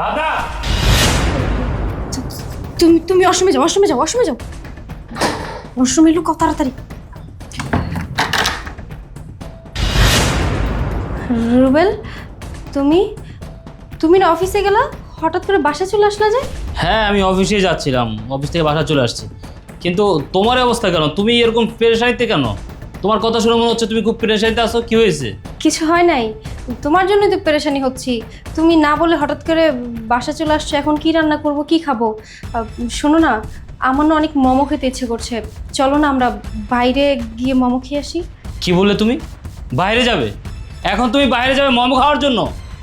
দাদা তুমি তুমি ওয়াশরুমে যাও, ওয়াশরুমে যাও, ওয়াশরুমে যাও। ওয়াশরুমে এলো কত তাড়াতাড়ি। রুবেল, তুমি তুমি না অফিসে গেলা, হঠাৎ করে বাসা চলে আসলা যে? হ্যাঁ, আমি অফিসে যাচ্ছিলাম, অফিস থেকে বাসা চলে আসছি। কিন্তু তোমার অবস্থা কেন? তুমি এরকম পেরেশানিতে কেন? তোমার কথা শুনে মনে হচ্ছে তুমি খুব পেরেশানিতে আছো। কি হয়েছে? কিছু হয় নাই, তোমার জন্যই তো পেরেশানি হচ্ছি। তুমি না বলে হঠাৎ করে বাসা চলে আসছো, এখন কি রান্না করব, কি খাবো? শোনো না, আমার না অনেক মোমো খেতে ইচ্ছে করছে। চলো না আমরা বাইরে গিয়ে মোমো খেয়ে আসি। কি বললে তুমি? বাইরে যাবে? এখন তুমি বাইরে যাবে মোমো খাওয়ার জন্য?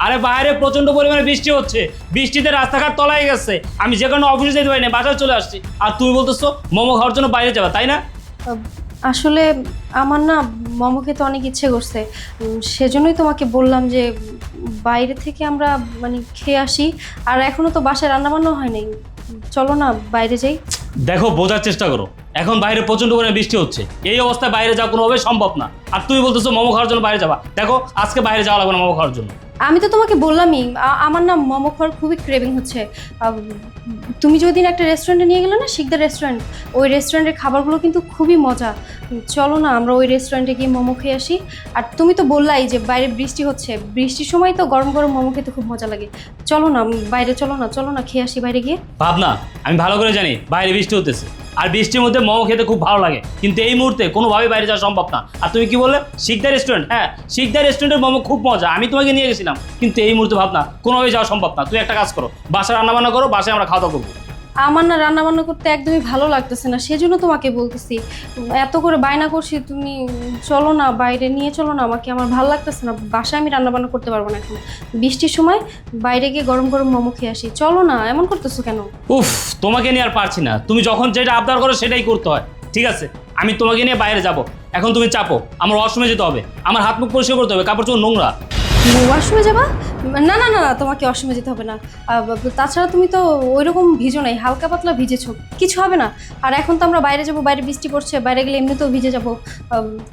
আরে বাইরে প্রচন্ড পরিমাণে বৃষ্টি হচ্ছে, বৃষ্টিতে রাস্তাঘাট তলায় গেছে, আমি যে কোনো অফিসে যেতে পারি না, বাসায় চলে আসছি, আর তুমি বলতেছো মোমো খাওয়ার জন্য বাইরে যাবে, তাই না? আসলে আমার না মোমো খেতে অনেক ইচ্ছে করছে, সেজন্যই তোমাকে বললাম যে বাইরে থেকে আমরা মানে খেয়ে আসি। আর এখনো তো বাসায় রান্নাবান্না হয় নাই, চলো না বাইরে যাই। দেখো, বোঝার চেষ্টা করো, এখন বাইরে প্রচন্ড পরিমাণে বৃষ্টি হচ্ছে, এই অবস্থায় বাইরে যাওয়া কোনোভাবে সম্ভব না। আর তুমি বলতেছো মোমো খাওয়ার জন্য বাইরে যাবা। দেখো, আজকে বাইরে যাওয়া লাগবে না মোমো খাওয়ার জন্য। আমি তো তোমাকে বললামই, আমার না মোমো খাওয়ার খুবই ক্রেভিং হচ্ছে। তুমি যদি একটা রেস্টুরেন্টে নিয়ে গেলে না, শিকদার রেস্টুরেন্ট, ওই রেস্টুরেন্টের খাবারগুলো কিন্তু খুবই মজা। চলো না আমরা ওই রেস্টুরেন্টে গিয়ে মোমো খেয়ে আসি। আর তুমি তো বললাই যে বাইরে বৃষ্টি হচ্ছে, বৃষ্টির সময় তো গরম গরম মোমো খেতে খুব মজা লাগে। চলো না বাইরে, চলো না, চলো না খেয়ে আসি বাইরে গিয়ে। ভাবনা, আমি ভালো করে জানি বাইরে বৃষ্টি হতেছে, আর বৃষ্টির মধ্যে মোমো খেতে খুব ভালো লাগে, কিন্তু এই মুহূর্তে কোনোভাবেই বাইরে যাওয়া সম্ভব না। আর তুমি কি বললে? শিকদার রেস্টুরেন্ট? হ্যাঁ, শিকদার রেস্টুরেন্টের মোমো খুব মজা, আমি তোমাকে নিয়ে গেছিলাম, কিন্তু এই মুহূর্তে ভাবনা কোনোভাবেই যাওয়া সম্ভব না। তুমি একটা কাজ করো, বাসায় রান্নাবান্না করো, বাসায় আমরা খাওয়া দাওয়া করবো। আমার না রান্না বান্না করতে একদমই ভালো লাগতেছে না, সেজন্য তোমাকে বলতেছি। এত করে বায়না করছি, তুমি চলো না বাইরে নিয়ে চলো না আমাকে, আমার ভালো লাগতেছে না, বাসায় আমি রান্না বান্না করতে পারবো না এখন। বৃষ্টির সময় বাইরে গিয়ে গরম গরম মোমো খেয়ে আসি। চলো না, এমন করতেছো কেন? উফ, তোমাকে নিয়ে আর পারছি না, তুমি যখন যেটা আবদার করো সেটাই করতে হয়। ঠিক আছে, আমি তোমাকে নিয়ে বাইরে যাব, এখন তুমি চাপো, আমার ওয়াশরুমে যেতে হবে, আমার হাত মুখ পরিষ্কার করতে হবে, কাপড় চোপড় নোংরা। ওয়াশরুমে যাবা? না না না না, তোমাকে ওয়াশরুমে যেতে হবে না। তাছাড়া তুমি তো ওইরকম ভিজো নাই, হালকা পাতলা ভিজেছো, কিছু হবে না। আর এখন তো আমরা বাইরে যাব, বাইরে বৃষ্টি পড়ছে, বাইরে গেলে এমনিতেও ভিজে যাব,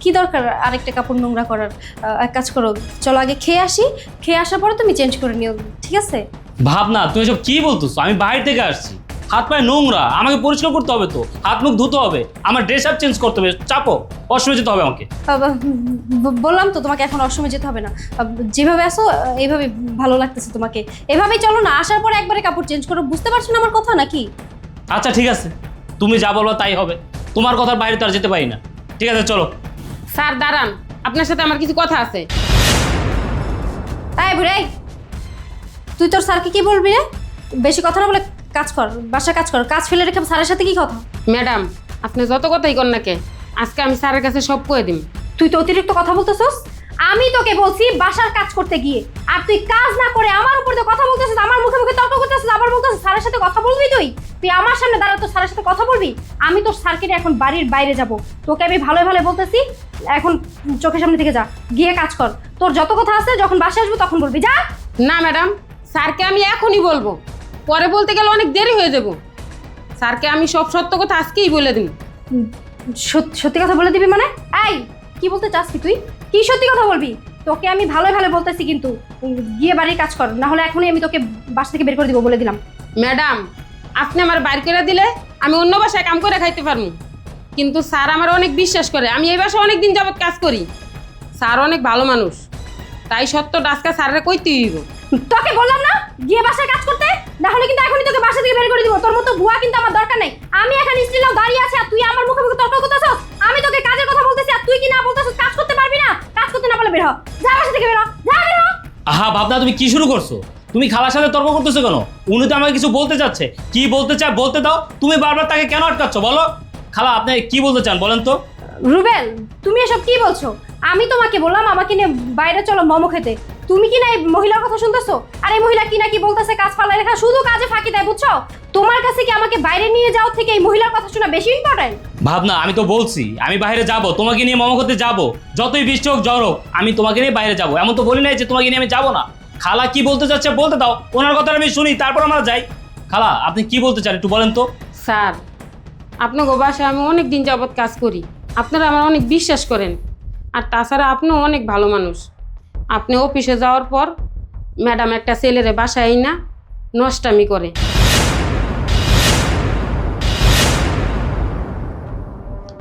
কি দরকার আরেকটা কাপড় নোংরা করার? এক কাজ করো, চলো আগে খেয়ে আসি, খেয়ে আসার পরে তুমি চেঞ্জ করে নিও, ঠিক আছে? ভাবনা, তুমি সব কি বলতেছো? আমি বাইরে থেকে আসছি, হাত পায়ে নোংরা, আমাকে পরিষ্কার করতে হবে, তো হাত মুখ ধুতে হবে, আমার ড্রেস আপ চেঞ্জ করতে হবে, চাপো, ওয়াশরুমে যেতে হবে আমাকে। বললাম তো তোমাকে এখন ওয়াশরুমে যেতে হবে না, যেভাবে আসো এইভাবে ভালো লাগতেছে তোমাকে, এভাবেই চলো না। আসার পরে একবারে কাপড় চেঞ্জ করো, বুঝতে পারছো না আমার কথা নাকি? আচ্ছা ঠিক আছে, তুমি যা বলবো তাই হবে, তোমার কথার বাইরে তো আর যেতে পারি না। ঠিক আছে চলো। স্যার দাঁড়ান, আপনার সাথে আমার কিছু কথা আছে। এই বুড়াই, তুই তোর স্যারকে কি বলবি রে? বেশি কথা না বলে কাজ কর, বাসায় কাজ কর, কাজ ফেলে রেখে স্যারের সাথে কি কথা? ম্যাডাম, আপনি যত কথাই কর না কে, আজকে আমি স্যারের কাছে সব কয়ে দিম। তুই তো অতিরিক্ত কথা বলতেছস। আমি তোকে বলছি বাসার কাজ করতে গিয়ে, আর তুই কাজ না করে আমার উপর দিয়ে কথা বলতেছিস, আমার মুখে মুখে তর্ক করতেছিস, আবার বলতেছিস স্যারের সাথে কথা বলবি। তুই আমার সামনে দাঁড়া, তোর স্যারের সাথে কথা বলবি? আমি তোর স্যারকে নিয়ে এখন বাড়ির বাইরে যাব, তোকে আমি ভালো ভালো বলতেছি, এখন চোখের সামনে থেকে যা, গিয়ে কাজ কর। তোর যত কথা আছে যখন বাসায় আসবো তখন বলবি, যা। না ম্যাডাম, স্যারকে আমি এখনই বলবো, পরে বলতে গেলে অনেক দেরি হয়ে যাব। স্যারকে আমি সব সত্য কথা আজকেই বলে দিন। সত্যি কথা বলে দিবি মানে? এই, কি বলতে চাস তুই? কি সত্যি কথা বলবি? তোকে আমি ভালো ভালো বলতেছি, কিন্তু গিয়ে বাড়ির কাজ কর, না হলে এখনই আমি তোকে বাসা থেকে বের করে দিব, বলে দিলাম। ম্যাডাম, আপনি আমার বাইর করে দিলে আমি অন্য বাসায় কাম করে খাইতে পারবো, কিন্তু স্যার আমার অনেক বিশ্বাস করে, আমি এই বাসায় অনেক দিন যাবত কাজ করি। স্যার অনেক ভালো মানুষ, তাই সত্যটা আজকে স্যারের কইতে হইব। তোকে বললাম না গিয়ে বাসায় কাজ করতে, না হলে কিন্তু এখনই তোকে বাসা থেকে বের করে দিব। তোর মতো ভুয়া কিন্তু আমার দরকার নাই। আমি এখানে স্ত্রীলাও দাঁড়িয়ে আছে, আর তুই আমার মুখে মুখে তর্ক করতেছস। আমি তোকে কাজের কথা বলতেছি, আর তুই কি না বলতেছস কাজ করতে পারবি না? কাজ করতে না পারলে বের হ, যা বাসা থেকে বের হ, যা বের হ। আহা ভাবনা, তুমি কি শুরু করছো? তুমি খালার সাথে তর্ক করতেছো কেন? উনি তো আমাকে কিছু বলতে চাচ্ছে, কি বলতে চায় বলতে দাও, তুমি বারবার তাকে কেন আটকাচ্ছ? বলো খালা, আপনি কি বলতে চান বলেন তো? রুবেল, তুমি এসব কি বলছো? আমি তোমাকে বললাম আমাকে নিয়ে বাইরে চলো মোমো খেতে, তুমি কি না এই মহিলার কথা শুনতেছো? আর এই মহিলা কি না কি বলতেছে, কাজ ফালাই রেখা, শুধু কাজে ফাঁকি দেয়, বুঝছো? তোমার কাছে কি আমাকে বাইরে নিয়ে যাওয়ার থেকে এই মহিলার কথা শোনা বেশি ইম্পর্টেন্ট? ভাবনা, আমি তো বলছি আমি বাইরে যাব, তোমাকে নিয়ে মোমো খেতে যাব, যতই বৃষ্টি হোক জ্বর হোক, আমি তোমাকে নিয়ে বাইরে যাব, এমন তো বলি নাই যে তোমাকে নিয়ে আমি যাবো না। খালা কি বলতে চাচ্ছে বলতে দাও, ওনার কথা আমি শুনি, তারপর আমরা যাই। খালা, আপনি কি বলতে চান একটু বলেন তো? স্যার, আপনাকে বাসায় আমি অনেক দিন যাবত কাজ করি, আপনারা আমার অনেক বিশ্বাস করেন, আর তাছাড়া আপনিও অনেক ভালো মানুষ। আপনি অফিসে যাওয়ার পর ম্যাডাম একটা ছেলেরে বাসায় না নষ্টামি করে।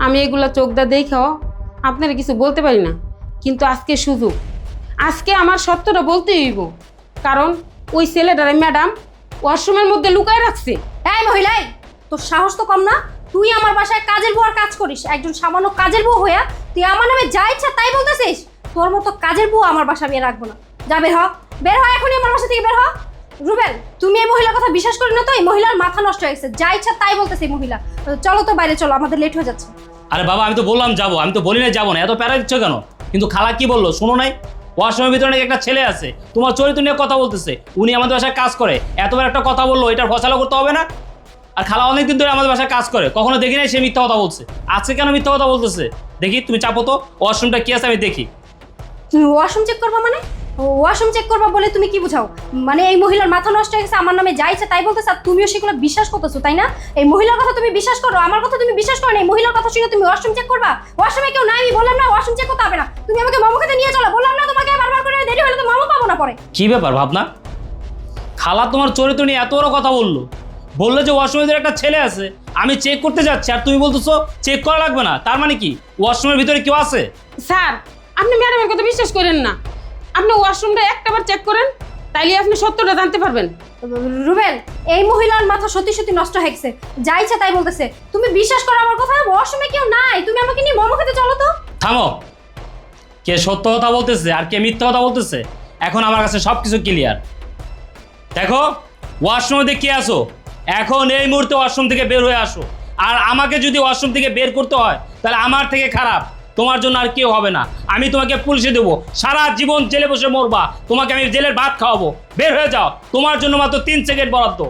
আমি এগুলা চোখদা দেখাও আপনারা কিছু বলতে পারি না, কিন্তু আজকে সুযোগ, আজকে আমার সত্যটা বলতেই হইব, কারণ ওই ছেলেটারে ম্যাডাম ওয়াশরুমের মধ্যে লুকায় রাখছে। এই মহিলাই, তোর সাহস তো কম না? তুই আমার বাসায় কাজের বউ আর কাজ করিস, একজন সামান্য কাজের বউ হইয়া তুই আমার নামে যা ইচ্ছা তাই বলতেছিস? তোর মতো কাজের বউ আমার বাসা বিয়ে রাখবো না। যা বের হ, বের হ এখনই আমার বাসা থেকে বের হ। রুবেল, তুমি এই মহিলার কথা বিশ্বাস করি না তো? এই মহিলার মাথা নষ্ট হয়ে গেছে, যা ইচ্ছা তাই বলতেছে এই মহিলা। চলো তো বাইরে চলো, আমাদের লেট হয়ে যাচ্ছে। আরে বাবা, আমি তো বললাম যাবো, আমি তো বলি না যাবো না, এত প্যারা দিচ্ছ কেন? কিন্তু খালা কি বললো শোনো নাই? ওয়াশরুমের ভিতরে নাকি একটা ছেলে আছে, তোমার চরিত্র নিয়ে কথা বলতেছে, উনি আমাদের বাসায় কাজ করে, এতবার একটা কথা বললো, এটার ফসলা করতে হবে না? আর খালা অনেকদিন ধরে আমাদের বাসায় কাজ করে, কখনো দেখি নাই সে মিথ্যা কথা বলছে, আজকে কেন মিথ্যা কথা বলতেছে? দেখি তুমি চাপো তো, ওয়াশরুমটা কি আছে আমি দেখি। তুমি ওয়াশরুম চেক করবা মানে? ওয়াশরুম চেক করবা বলে তুমি কি বুঝাও? মানে এই মহিলার মাথা নষ্ট হয়ে গেছে, আমার নামে যা ইচ্ছা তাই বলতেছে, আর তুমিও সেগুলো বিশ্বাস করতেছো, তাই না? এই মহিলার কথা তুমি বিশ্বাস করো, আমার কথা তুমি বিশ্বাস করো না। এই মহিলার কথা শুনে তুমি ওয়াশরুম চেক করবা? ওয়াশরুমে কেউ নাই, আমি বললাম না ওয়াশরুম চেক করতে হবে না। তুমি আমাকে মোমো খেতে নিয়ে চলো, বললাম না তোমাকে বারবার করে, দেরি হলে তো মোমো পাবো না পরে। কি ব্যাপার ভাবনা? খালা তোমার চরিত্র নিয়ে এত বড় কথা বললো, বললে যে ওয়াশরুমের ভিতরে একটা ছেলে আছে, আমি চেক করতে যাচ্ছি, আর তুমি বলতেছো চেক করা লাগবে না। তার মানে কি ওয়াশরুমের ভিতরে কেউ আছে? স্যার, আপনি ম্যাডামের কথা বিশ্বাস করেন না, আপনি ওয়াশরুমটা একটাবার চেক করেন, তাইলে আপনি সত্যটা জানতে পারবেন। রুবেল, এই মহিলার মাথা সত্যি সত্যি নষ্ট হয়ে গেছে, যা ইচ্ছা তাই বলতেছে। তুমি বিশ্বাস করো আমার কথা, ওয়াশরুমে কেউ নাই, তুমি আমাকে নিয়ে মোমো খেতে চলো তো। থামো, কে সত্য কথা বলতেছে আর কে মিথ্যা কথা বলতেছে এখন আমার কাছে সব কিছু ক্লিয়ার। দেখো, ওয়াশরুমে দিয়ে কে আসো, এখন এই মুহূর্তে ওয়াশরুম থেকে বের হয়ে আসো। আর আমাকে যদি ওয়াশরুম থেকে বের করতে হয় তাহলে আমার থেকে খারাপ তোমার জন্য আর কেউ হবে না। আমি তোমাকে পুলিশে দেবো, সারা জীবন জেলে বসে মরবা, তোমাকে আমি জেলের ভাত খাওয়াবো। বের হয়ে যাও, তোমার জন্য মাত্র 3 সেকেন্ড বরাদ্দ।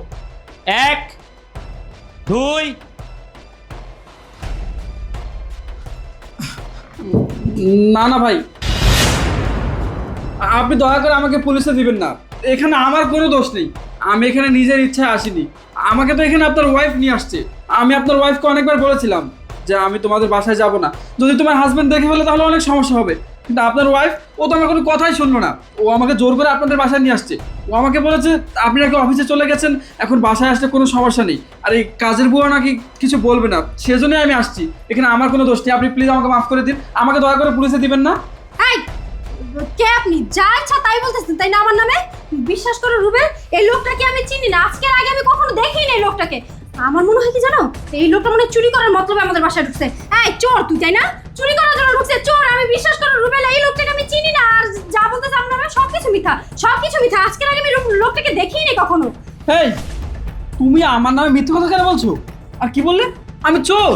1 2। না না ভাই, আপনি দয়া করে আমাকে পুলিশে দিবেন না, এখানে আমার কোনো দোষ নেই, আমি এখানে নিজের ইচ্ছায় আসিনি। আমাকে তো এখানে আপনার ওয়াইফ নিয়ে আসছে। আমি আপনার ওয়াইফকে অনেকবার বলেছিলাম যে আমি তোমাদের বাসায় যাব না, যদি তোমার হাজবেন্ড দেখে ফেলে তাহলে অনেক সমস্যা হবে, কিন্তু আপনার ওয়াইফ ও তো আমার কোনো কথাই শুনলো না, ও আমাকে জোর করে আপনাদের বাসায় নিয়ে আসছে। ও আমাকে বলেছে আপনি নাকি অফিসে চলে গেছেন, এখন বাসায় আসলে কোনো সমস্যা নেই, আর এই কাজের বুয়া নাকি কিছু বলবে না, সেজন্যই আমি আসছি। এখানে আমার কোনো দোষ নেই, আপনি প্লিজ আমাকে মাফ করে দিন, আমাকে দয়া করে পুলিশে দিবেন না। এই, কে আপনি? যা ইচ্ছা তাই বলতেছেন তাই না আমার নামে? বিশ্বাস করো রুবেল, এই লোকটাকে আমি চিনি না, আজকের আগে আমি কখনো দেখিনি এই লোকটাকে। আমার মনে হয় কি জানো, এই লোকটা মনে হয় চুরি করার মতলবে আমাদের বাসায় ঢুকছে। এই চোর তুই, তাই না? চুরি করার জন্য ঢুকছে চোর। আমি বিশ্বাস করো রুবেল, এই লোকটাকে আমি চিনি না, আর যা বলতেছে আমার নামে সবকিছু মিথ্যা, সবকিছু মিথ্যা। আজকের আগে আমি লোকটাকে দেখিনি কখনো। এই, তুমি আমার নামে মিথ্যে কথা কেন বলছো? আর কি বললে? আমি চোর?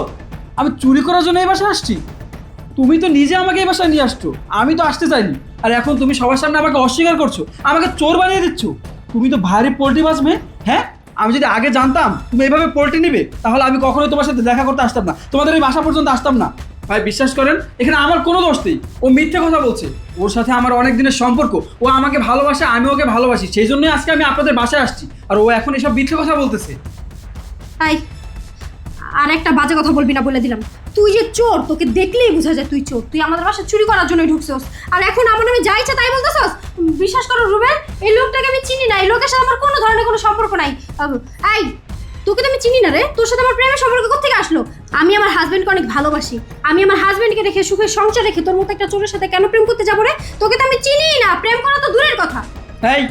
আমি চুরি করার জন্য এই বাসায় আসছি? তুমি তো নিজে আমাকে এই বাসায় নিয়ে আসছো, আমি তো আসতে চাইনি, আর এখন তুমি সবার সামনে আমাকে অস্বীকার করছো, আমাকে চোর বানিয়ে দিচ্ছ। তুমি তো ভারী পোল্ট্রি মাছ মেয়ে। হ্যাঁ, আমি যদি আগে জানতাম তুমি এইভাবে পোল্ট্রি নিবে তাহলে আমি কখনোই তোমার সাথে দেখা করতে আসতাম না, তোমাদের এই বাসা পর্যন্ত আসতাম না। ভাই বিশ্বাস করেন, এখানে আমার কোনো দোষ নেই, ও মিথ্যে কথা বলছে। ওর সাথে আমার অনেক দিনের সম্পর্ক, ও আমাকে ভালোবাসে, আমি ওকে ভালোবাসি, সেই জন্যই আজকে আমি আপনাদের বাসায় আসছি, আর ও এখন এসব মিথ্যে কথা বলতেছে। তাই আর একটা বাজে কথা বলবি না বলে দিলাম। তুই যে চোর, তোকে দেখলেই বোঝা যায় তুই চোর। তুই আমাদের বাসায় চুরি করার জন্যই ঢুকছস, আর এখন আমার নামে যা ইচ্ছা তাই বলতেছস। বিশ্বাস করো রুবেল, এই লোকটাকে আমি চিনি না, এই লোকের সাথে আমার কোনো ধরনের কোনো সম্পর্ক নাই। এই, তোকে তো আমি চিনি না রে, তোর সাথে আমার প্রেমের সম্পর্ক কোত্থেকে আসলো? আমি আমার হাজবেন্ডকে অনেক ভালোবাসি, আমি আমার হাজবেন্ডকে রেখে সুখের সংসার রেখে তোর মতো একটা চোরের সাথে কেন প্রেম করতে যাবো রে? তোকে তো আমি চিনিই না, প্রেম করা তো দূরের কথা। এই,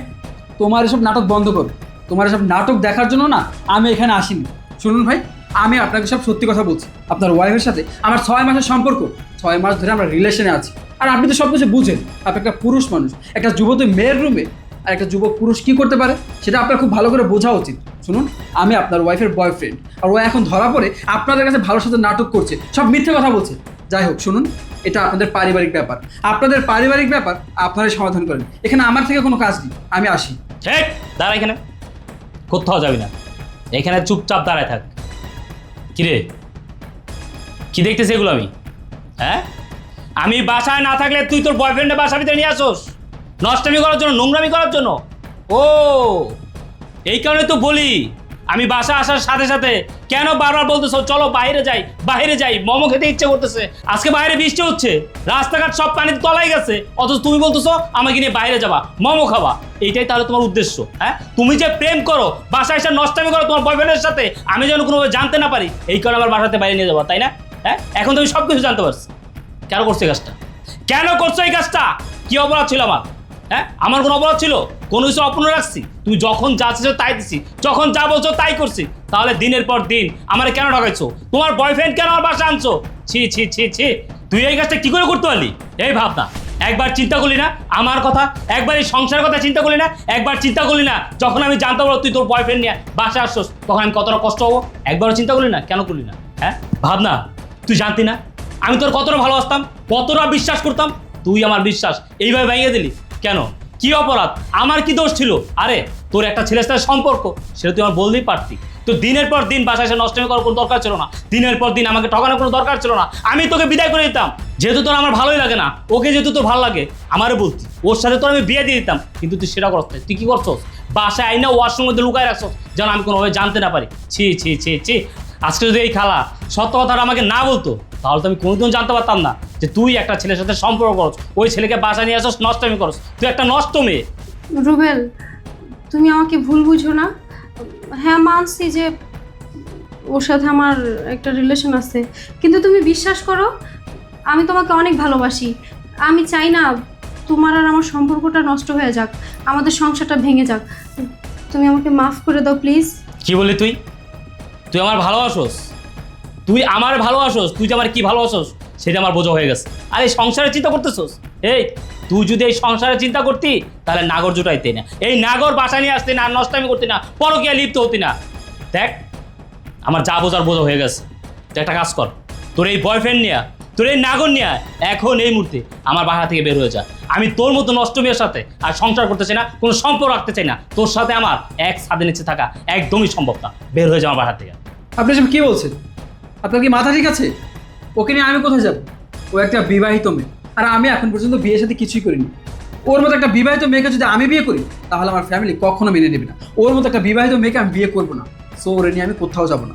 তোমার এসব নাটক বন্ধ করো, তোমার এসব নাটক দেখার জন্য না আমি এখানে আসিনি। শুনুন ভাই, আমি আপনাকে সব সত্যি কথা বলছি, আপনার ওয়াইফের সাথে আমার 6 মাসের সম্পর্ক, 6 মাস ধরে আমরা রিলেশনে আছি, আর আপনি তো সব কিছু বুঝেন। আপনি একটা পুরুষ মানুষ, একটা যুবতী মেয়ের রুমে আর একটা যুবক পুরুষ কি করতে পারে সেটা আপনার খুব ভালো করে বোঝা উচিত। শুনুন, আমি আপনার ওয়াইফের বয়ফ্রেন্ড, আর ও এখন ধরা পড়ে আপনাদের কাছে ভালো সাথে নাটক করছে, সব মিথ্যে কথা বলছে। যাই হোক, শুনুন, এটা আপনাদের পারিবারিক ব্যাপার, আপনাদের পারিবারিক ব্যাপার আপনারাই সমাধান করেন, এখানে আমার থেকে কোনো কাজ নেই, আমি আসি। ঠিক, দাঁড়া, এখানে কোথাও যাবি না, এখানে চুপচাপ দাঁড়ায় থাক। কিরে, কি দেখতেছি এগুলো আমি? হ্যাঁ, আমি বাসায় না থাকলে তুই তোর বয়ফ্রেন্ডের বাসার ভিতরে নিয়ে আসোস নষ্টামি করার জন্য, নোংরামি করার জন্য। ও, এই কারণে তো বলি আমি বাসা আসার সাথে সাথে কেন বারবার বলতেছো চলো বাইরে যাই বাইরে যাই, মোমো খেতে ইচ্ছে করতেছে, আজকে বাইরে বৃষ্টি হচ্ছে, রাস্তাঘাট সব পানিতে তলাই গেছে, অথচ তুমি বলতেছো আমাকে নিয়ে বাইরে যাবা, মোমো খাবা। এইটাই তাহলে তোমার উদ্দেশ্য? হ্যাঁ, তুমি যে প্রেম করো, বাসায় এসে নষ্টামি করো তোমার বয়ফ্রেন্ডের সাথে, আমি যেন কোনোভাবে জানতে না পারি, এই কারণে আমার বাসাতে বাইরে নিয়ে যাবো, তাই না? হ্যাঁ, এখন তুমি সব কিছু জানতে পারছো। কেন করছো এই কাজটা? কেন করছো এই কাজটা? কি অপরাধ ছিল আমার? হ্যাঁ, আমার কোনো অপরাধ ছিল? কোনো কিছু অপূর্ণ রাখছি? তুমি যখন যা চেয়েছো তাই দিছি, যখন যা বলছো তাই করছি, তাহলে দিনের পর দিন আমার কেন ঠকাইছো? তোমার বয়ফ্রেন্ড কেন আমার বাসা আনছো? ছি ছি ছি ছি, তুই এই কাজটা কি করে করতে পারলি? এই ভাবনা একবার চিন্তা করলি না আমার কথা? একবার এই সংসারের কথা চিন্তা করলি না? একবার চিন্তা করলি না যখন আমি জানতে পারবো তুই তোর বয়ফ্রেন্ড নিয়ে বাসা আসছোস, তখন আমি কতটা কষ্ট হবো? একবারও চিন্তা করলি না? কেন করলি না? হ্যাঁ ভাবনা, তুই জানতি না আমি তোর কতটা ভালোবাসতাম, কতটা বিশ্বাস করতাম? তুই আমার বিশ্বাস এইভাবে ভেঙে দিলি কেন? কি অপরাধ? আমার কি দোষ ছিল? আরে তোর একটা ছেলের সাথে সম্পর্ক, সেটা তুই আমার বলতেই পারতি। তো দিনের পর দিন বাসায় এসে নষ্ট করার কোনো দরকার ছিল না, দিনের পর দিন আমাকে ঠকানোর কোনো দরকার ছিল না, আমি তোকে বিদায় করে দিতাম। যেহেতু তোর আমার ভালোই লাগে না, ওকে যেহেতু তোর ভালো লাগে আমারও বলতি, ওর সাথে তোর আমি বিয়ে দিয়ে দিতাম, কিন্তু তুই সেটা করতে, তুই কি করছস? বাসায় আইনা ওয়াশরুমের মধ্যে লুকায় রাখছস যেন আমি কোনোভাবে জানতে না পারি। ছি ছি ছি ছি, আজকে যদি এই খালা সত্য কথাটা আমাকে না বলতো, তাহলে তো আমি কোনোদিন জানতে পারতাম না যে তুই একটা ছেলের সাথে সম্পর্ক করছ, ওই ছেলেকে বাসা নিয়ে আসছ, নষ্টমি করছ, তুই একটা নষ্ট মেয়ে। রুবেল, তুমি আমাকে ভুল বুঝো না। হ্যাঁ, মানছি যে ওর সাথে আমার একটা রিলেশন আছে, কিন্তু তুমি বিশ্বাস করো আমি তোমাকে অনেক ভালোবাসি। আমি চাই না তোমার আর আমার সম্পর্কটা নষ্ট হয়ে যাক, আমাদের সংসারটা ভেঙে যাক। তুমি আমাকে মাফ করে দাও প্লিজ। কি বললি তুই? তুই আমার ভালোবাসোস? তুই আমার ভালোবাসোস? তুই যে আমার কি ভালোবাসোস সেটা আমার বোঝা হয়ে গেছে। আর এই সংসারের চিন্তা করতেছোস? এই তুই যদি এই সংসারের চিন্তা করতি তাহলে নাগর জুটাইতে না, এই নাগর বাসা নিয়ে আসতি না, নষ্টামি করতি না, পরকীয়া লিপ্ত হতি না। দেখ আমার যা বোঝার বোঝা হয়ে গেছে। তুই একটা কাজ কর, তোর এই বয়ফ্রেন্ড নিয়ে, তোর এই নাগর নিয়ে এখন এই মুহূর্তে আমার বাসা থেকে বের হয়ে যা। আমি তোর মতো নষ্ট মেয়ের সাথে আর সংসার করতে চাই না, কোনো সম্পর্ক রাখতে চাই না। তোর সাথে আমার এক ছাদের নিচে থাকা একদমই সম্ভব না। বের হয়ে যা আমার বাসা থেকে। আপনি সব কি বলছেন? আপনার কি মাথা ঠিক আছে? ওকে নিয়ে আমি কোথায় যাব? ও একটা বিবাহিত মেয়ে, আর আমি এখন পর্যন্ত বিয়ের সাথে কিছুই করিনি। ওর মতো একটা বিবাহিত মেয়েকে যদি আমি বিয়ে করি তাহলে আমার ফ্যামিলি কখনো মেনে নেবে না। ওর মতো একটা বিবাহিত মেয়েকে আমি বিয়ে করবো না। সো ওরে নিয়ে আমি কোথাও যাব না।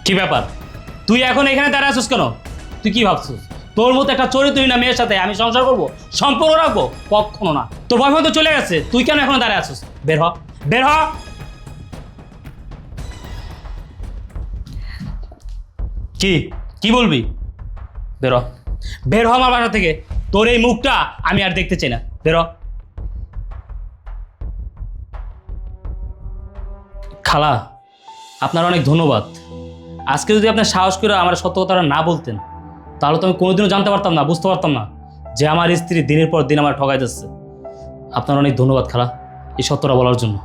কি ব্যাপার, তুই এখন এখানে দাঁড়ায় আছিস কেন? তুই কি ভাবছিস তোর মতো একটা চরিত্রহীন না মেয়ের সাথে আমি সংসার করবো, সম্পর্ক রাখবো? কখনো না। তোর বয়ফ্রেন্ড তো চলে গেছে, তুই কেন এখনো দাঁড়ায় আছিস? বের হ, বের হ। কি কি বলবি? বের হ, বের হ আমার বাসা থেকে। তোর এই মুখটা আমি আর দেখতে চাই না, বের হ। খালা, আপনার অনেক ধন্যবাদ। আজকে যদি আপনার সাহস করে আমার সত্য কথাটা না বলতেন তাহলে তো আমি কোনোদিনও জানতে পারতাম না, বুঝতে পারতাম না যে আমার স্ত্রী দিনের পর দিন আমার ঠকাই যাচ্ছে। আপনার অনেক ধন্যবাদ খালা এই সত্যটা বলার জন্য।